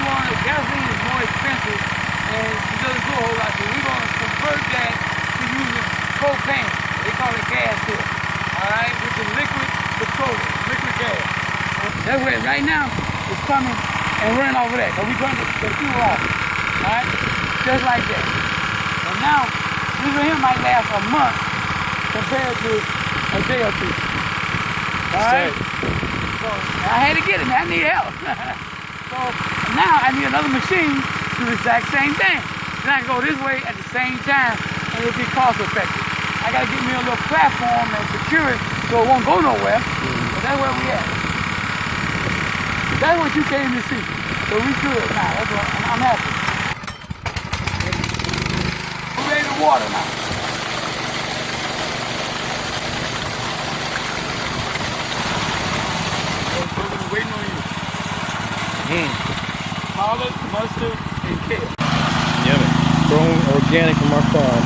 gasoline is more expensive and it doesn't do a whole lot. So we're going to convert that to using propane. They call it gas here. Alright, which is liquid petroleum, liquid gas. That's where right now it's coming and running over there. So we turn the fuel off. Alright? Just like that. And now, this one here might last a month compared to a day or two. Alright? So I had to get it, man. I need help. So now I need another machine to do the exact same thing. Then I can go this way at the same time and it'll be cost effective. I gotta get me a little platform and secure it so it won't go nowhere. But that's where we at. That's what you came to see. So we good now. That's what I'm happy. We're ready to water now. We're waiting on you. Collard, mustard, and kale. Yummy. Grown organic from our farm.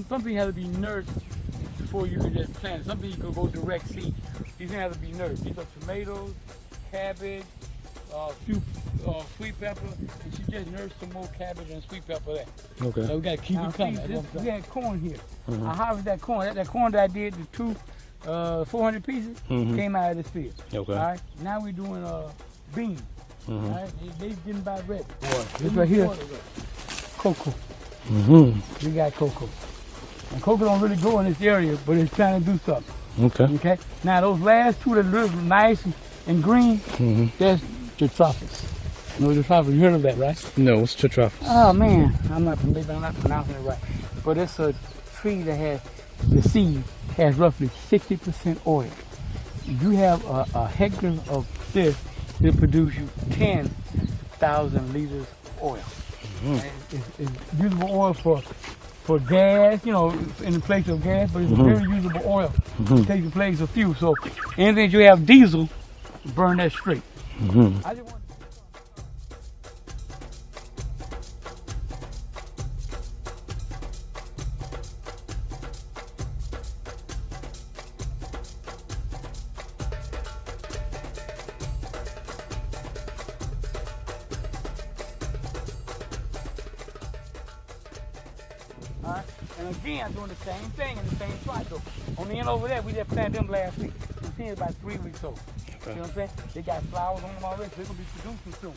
Something has to be nursed before you can just plant it. Something you can go direct seed. These things have to be nursed. These are tomatoes, cabbage, sweet pepper. And she just nursed some more cabbage and sweet pepper there. Okay. So we got to keep it coming. We had corn here. I harvested that corn. That corn that I did, the 400 pieces, came out of this field. Okay. All right. Now we're doing beans. All right. They getting about ready. This right here, cocoa. We got cocoa. And cocoa don't really grow in this area, but it's trying to do something. Okay. Okay. Now those last two that look nice and green, that's tetrophis. You know tetrophis? You heard of that, right? No, it's tetrophis. Oh man, maybe I'm not pronouncing it right. But it's a tree that has the seed has roughly 60% oil. You have a hectare of this, it'll produce you 10,000 liters of oil. It's usable oil for gas, you know, in the place of gas, but it's a very usable oil. It takes the place of fuel. So anything you have diesel, burn that straight. I just want And again, I'm doing the same thing in the same spot. So on the end over there, we just planted them last week. You see it's about 3 weeks old. Okay. You know what I'm saying? They got flowers on them already, so they're gonna be producing soon.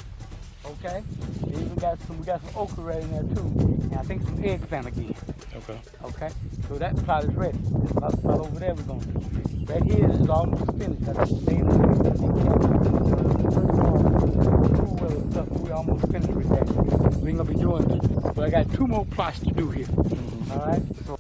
Okay? They even got we got some okra ready in there too. And I think some eggplant again. Okay. Okay? So that plot is ready. This plot over there we're gonna do. Right here is almost finished. That's the same stuff. We almost finished with that. We ain't gonna be doing it. But I got 2 more plots to do here. Alright? So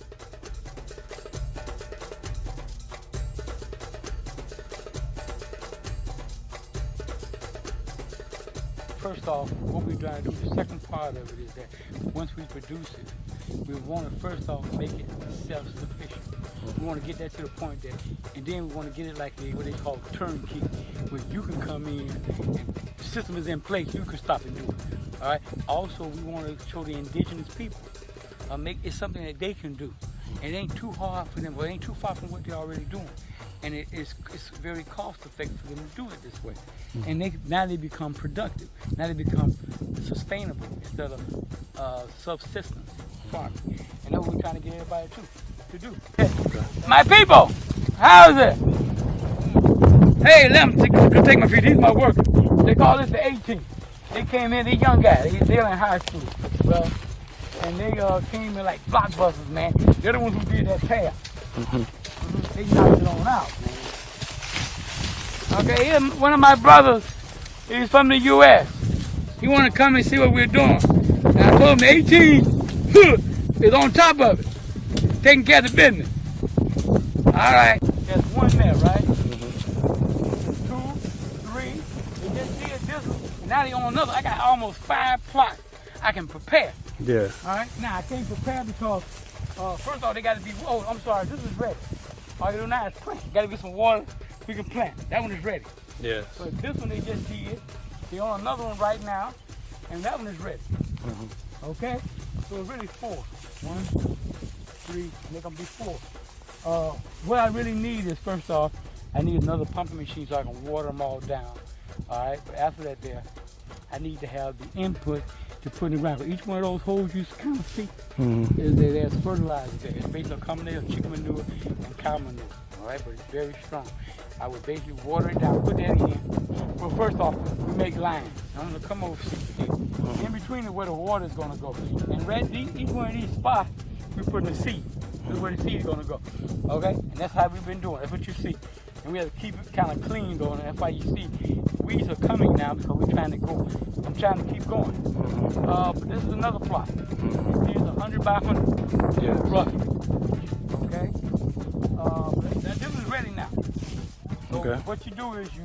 first off, what we're trying to do, the second part of it is that once we produce it, we want to first off make it self-sufficient. We want to get that to the point that, and then we want to get it like what they call turnkey, where you can come in and the system is in place, you can stop and do it. All right. Also, we want to show the indigenous people, it's something that they can do. It ain't too hard for them, or it ain't too far from what they're already doing. And it's very cost effective for them to do it this way. And now they become productive. Now they become sustainable instead of subsistence farming. And that's what we're trying to get everybody to do. Okay. My people, how's it? Hey, let them take my feet. These are my workers. They call this the 18th. They came in, these young guys. They're in high school. Well, and they came in like blockbusters, man. They're the ones who did that path. They knocked it on out, man. Okay, here's one of my brothers. He's from the U.S. He wanted to come and see what we're doing. And I told him the 18 is on top of it, taking care of the business. All right, there's one there, right? 2, 3. They just did this one. And now they on another. I got almost 5 plots I can prepare. Yeah. All right. Now I can't prepare because first of all they got to be. Oh, I'm sorry. This is ready. All you do now is plant. Got to get some water. We can plant. That one is ready. Yeah. But this one they just did. They on another one right now, and that one is ready. Okay. So it's really 4. 1, 3. And they're gonna be 4. what I really need is, first off, I need another pumping machine so I can water them all down. All right, but after that there, I need to have the input to put in the ground. So each one of those holes you kind of see, there's fertilizer there. It's based on a combination of chicken manure and cow manure. All right, but it's very strong. I would basically water it down, put that in. Well, first off, we make lines. I'm gonna come over here. In between is where the water is gonna go. And right, each one of these spots, we put in the seed. This is where the seed is gonna go. Okay? And that's how we've been doing. That's what you see. And we have to keep it kind of clean going. And that's why you see weeds are coming now because we're trying to go. I'm trying to keep going. But this is another plot. Here's 100 by 100, roughly. Okay? This is ready now. So what you do is you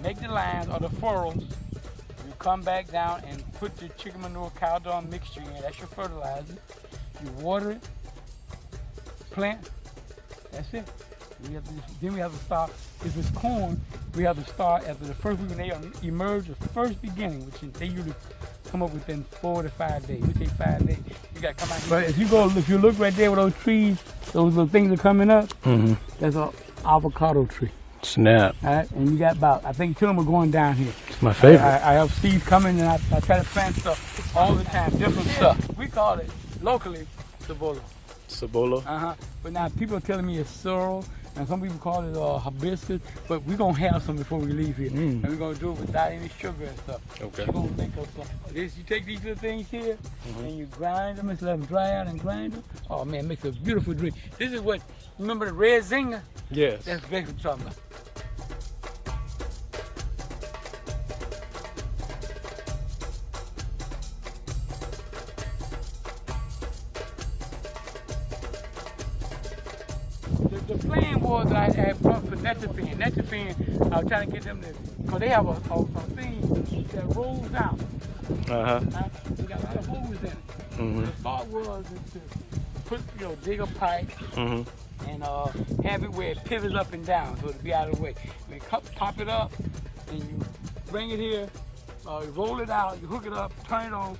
make the lines or the furrows. You come back down and put the chicken manure cow dung mixture in. That's your fertilizer. You water it, plant. That's it. Then we have to start. If it's corn, we have to start after the first week when they emerge, the first beginning, which is, they usually come up within 4 to 5 days. We take 5 days. You got to come out here. But if you look right there where those trees, those little things are coming up, that's an avocado tree. Snap. All right, and you got about, I think 2 of them are going down here. It's my favorite. I have seeds coming, and I try to plant stuff all the time, different stuff. We call it locally cebola. Cebola? But now people are telling me it's sorrel, and some people call it hibiscus, but we're going to have some before we leave here. And we're going to do it without any sugar and stuff. Okay. We're going to think of something. This, you take these little things here, and you grind them, and let them dry out and grind them. Oh man, it makes a beautiful drink. This is what, remember the red zinger? Yes. That's basically what I'm talking about. The plan was that I had brought for Netafine. Netafine, I was trying to get them to, because they have a thing that rolls out. They got a lot of holes in it. The thought was to put, dig a pipe and have it where it pivots up and down so it'll be out of the way. When you pop it up and you bring it here, you roll it out, you hook it up, turn it on,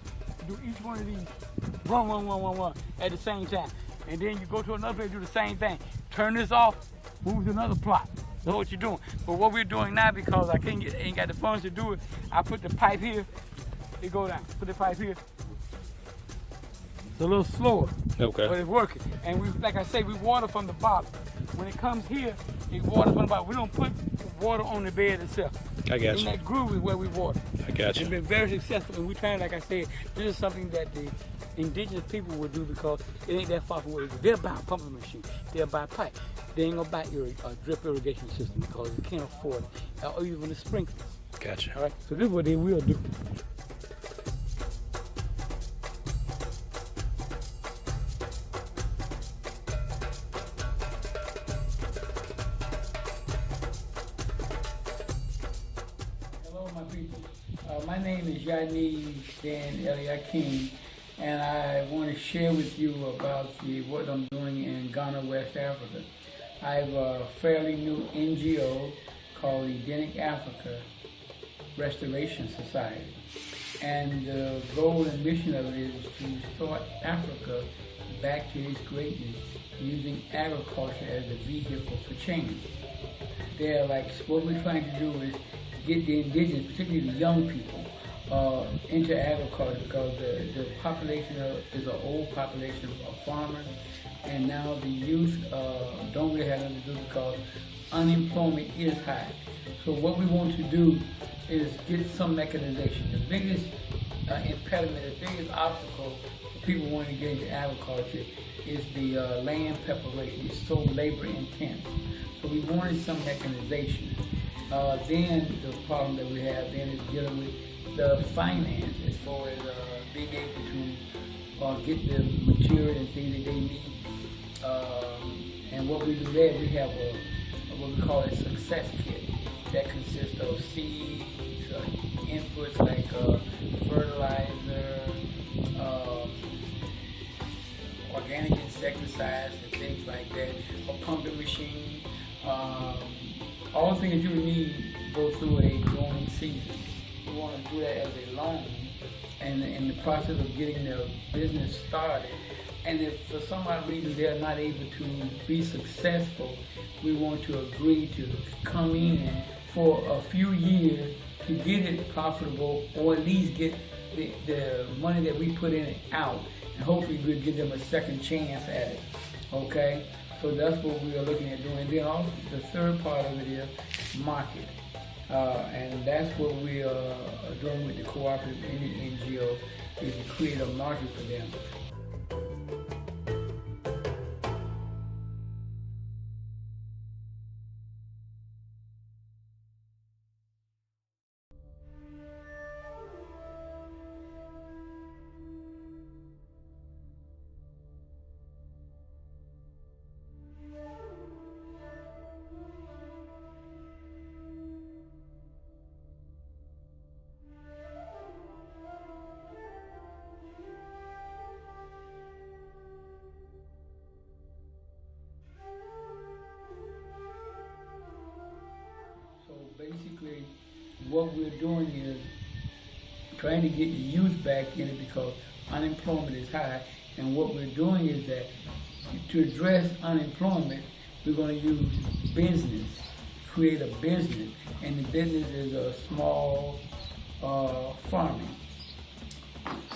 you do each one of these, run at the same time. And then you go to another place, do the same thing. Turn this off, move to another plot. That's what you're doing. But what we're doing now, because I ain't got the funds to do it, I put the pipe here, it go down. Put the pipe here. It's a little slower, but it's working. And we, like I say, we water from the bottom. When it comes here, it waters from the bottom. We don't put water on the bed itself. I got you. And that groove is where we water. I got you. It's been very successful, and we're trying, like I said, this is something that the indigenous people will do because it ain't that far from where they'll buy a pumping machine, they'll buy a pipe. They ain't gonna buy a drip irrigation system because they can't afford it, or even the sprinklers. Gotcha. All right, so this is what they will do. Hello, my people. My name is Yahneev, and I want to share with you about what I'm doing in Ghana, West Afrika. I have a fairly new NGO called Edenic Africa Restoration Society. And the goal and mission of it is to restore Africa back to its greatness using agriculture as a vehicle for change. They're like, what we're trying to do is get the indigenous, particularly the young people, into agriculture because the population is an old population of farmers, and now the youth don't really have nothing to do because unemployment is high. So what we want to do is get some mechanization. The biggest impediment, the biggest obstacle for people wanting to get into agriculture is the land preparation. It's so labor intense. So we wanted some mechanization. Then the problem that we have then is dealing with the finance as far as being able to get the material and things that they need. And what we do there, we have what we call a success kit that consists of seeds, inputs like fertilizer, organic insecticides and things like that, a pumping machine. All the things you need go through a growing season. We want to do that as a loan, and in the process of getting the business started, And if for some odd reason they're not able to be successful, we want to agree to come in for a few years to get it profitable, or at least get the money that we put in it out, and hopefully we'll give them a second chance at it. Okay, so that's what we are looking at doing. And then also the third part of it is market, and that's what we are doing with the cooperative NGO, is to create a market for them. So basically, what we're doing is trying to get the youth back in it because unemployment is high. And what we're doing is that to address unemployment, we're going to use business, create a business. And the business is a small farming,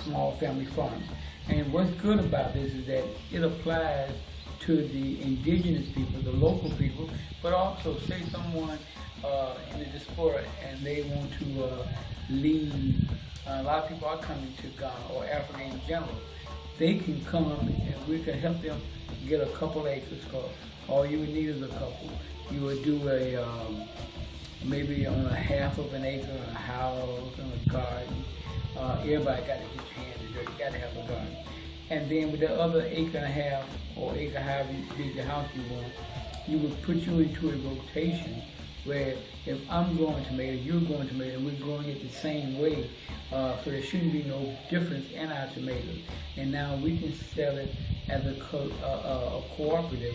small family farming. And what's good about this is that it applies to the indigenous people, the local people, but also say someone in the diaspora and they want to leave. A lot of people are coming to Ghana or Africa in general. They can come up and we can help them get a couple acres. Cause all you would need is a couple. You would do a maybe on a half of an acre, a house, and a garden. Everybody got to get your hand in dirt. You got to have a garden. And then with the other acre and a half or acre, however big the house you want, you would put you into a rotation where if I'm growing tomato, you're growing tomato, and we're growing it the same way, so there shouldn't be no difference in our tomatoes. And now we can sell it as a cooperative,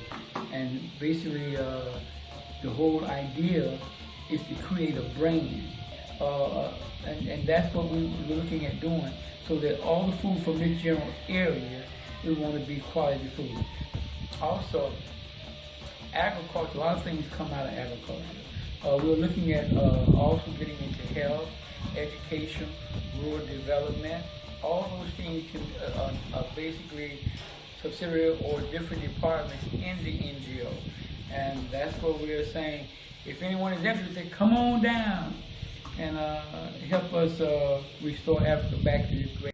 and basically the whole idea is to create a brand, and that's what we're looking at doing, so that all the food from this general area, we want to be quality food. Also, agriculture, a lot of things come out of agriculture. We're looking at also getting into health, education, rural development. All those things can are basically subsidiary or different departments in the NGO. And that's what we are saying. If anyone is interested, come on down and help us restore Africa back to this great.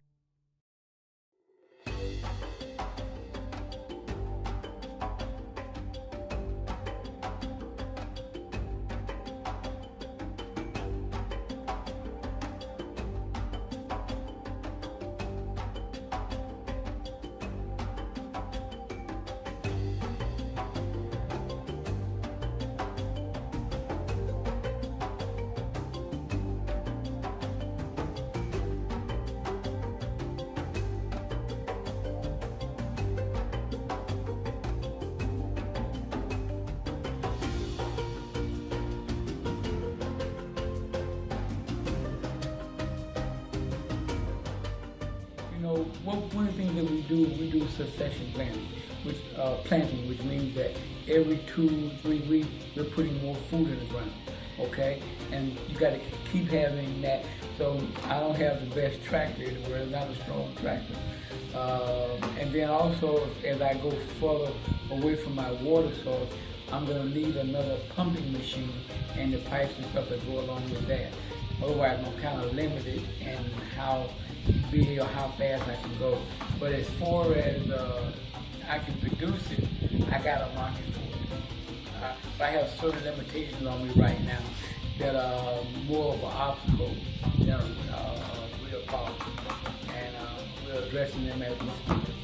One of the things that we do succession planting, which means that every 2-3 weeks we're putting more food in the ground, okay? And you got to keep having that. So I don't have the best tractor in the world, not a strong tractor. And then also, as I go further away from my water source, I'm going to need another pumping machine and the pipes and stuff that go along with that. Otherwise, I'm kind of limited in how big or how fast I can go. But as far as I can produce it, I got a market for it. I have certain limitations on me right now that are more of an obstacle than a real problem. And we're addressing them as we speak.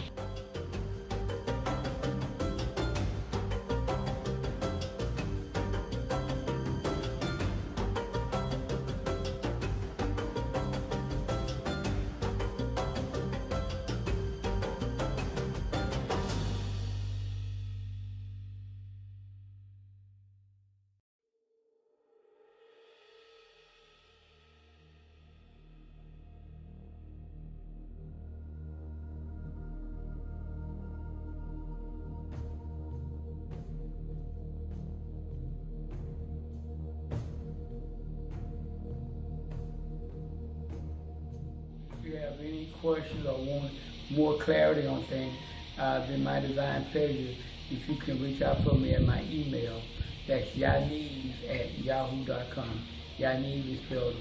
any questions or want more clarity on things, then my divine pleasure, if you can reach out for me at my email, that's yahneev@yahoo.com. Yahneev is spelled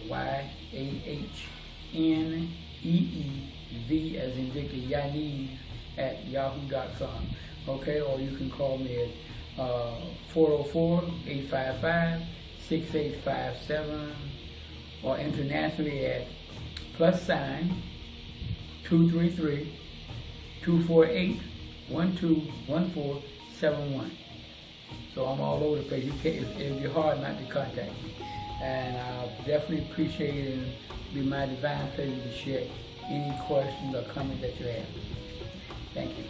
YAHNEEV as in Vicky, yahneev@yahoo.com. Okay, or you can call me at 404-855-6857, or internationally at +233-248-121471. So I'm all over the place. It'd be hard not to contact me. And I definitely appreciate it, and it'd be my divine pleasure to share any questions or comments that you have. Thank you.